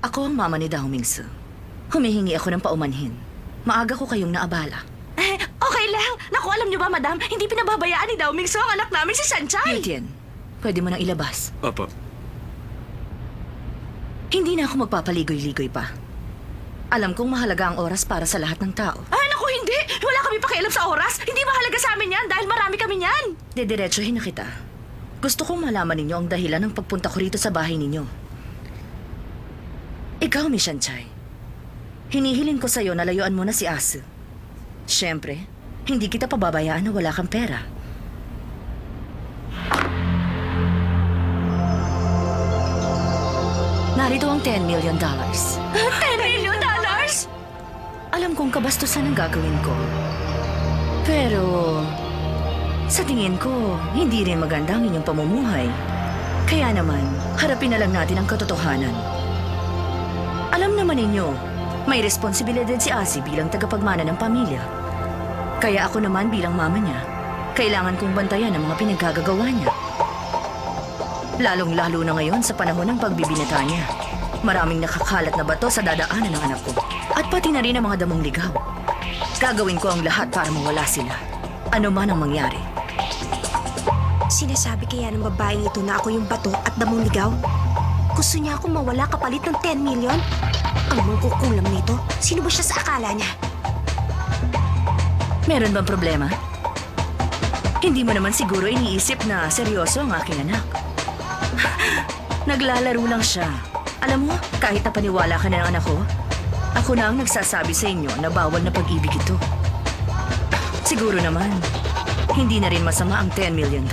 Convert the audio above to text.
Ako ang mama ni Dao Mingsu. Humihingi ako ng paumanhin. Maaga ko kayong naabala. Okay lang. Naku, alam niyo ba, madam, hindi pinababayaan ni Dao Mingsu ang anak namin si Sanchay. Yutian, pwede mo nang ilabas. Opo. Hindi na ako magpapaligoy-ligoy pa. Alam kong mahalaga ang oras para sa lahat ng tao. Naku, hindi. Wala kami pakialam sa oras. Hindi mahalaga sa amin yan dahil marami kami yan. Dediretsohin na kita. Gusto kong malaman ninyo ang dahilan ng pagpunta ko rito sa bahay ninyo. Ikaw, Miss Sanchay. Hinihiling ko sa'yo na layuan mo na si Asu. Siyempre, hindi kita pababayaan na wala kang pera. Narito ang $10 million. $10 million? Alam kong kabastusan ang gagawin ko. Pero, sa tingin ko, hindi rin maganda ang inyong pamumuhay. Kaya naman, harapin na lang natin ang katotohanan. Alam naman ninyo, may responsibilidad si Asi bilang tagapagmana ng pamilya. Kaya ako naman bilang mama niya, kailangan kong bantayan ang mga pinaggagawa niya. Lalong-lalo na ngayon sa panahon ng pagbibinata niya. Maraming nakakalat na bato sa dadaanan ng anak ko. At pati na rin ang mga damong ligaw. Gagawin ko ang lahat para mawala sila. Ano man ang mangyari. Sinasabi kaya ng babaeng ito na ako yung bato at damong ligaw? Gusto niya akong mawala kapalit ng 10 million? Ang mangkukulam nito, sino ba siya sa akala niya? Meron bang problema? Hindi mo naman siguro iniisip na seryoso ang aking anak. Naglalaro lang siya. Alam mo, kahit napaniwala ka na ng anak ko, ako na ang nagsasabi sa inyo na bawal na pag-ibig ito. Siguro naman, hindi na rin masama ang $10 million.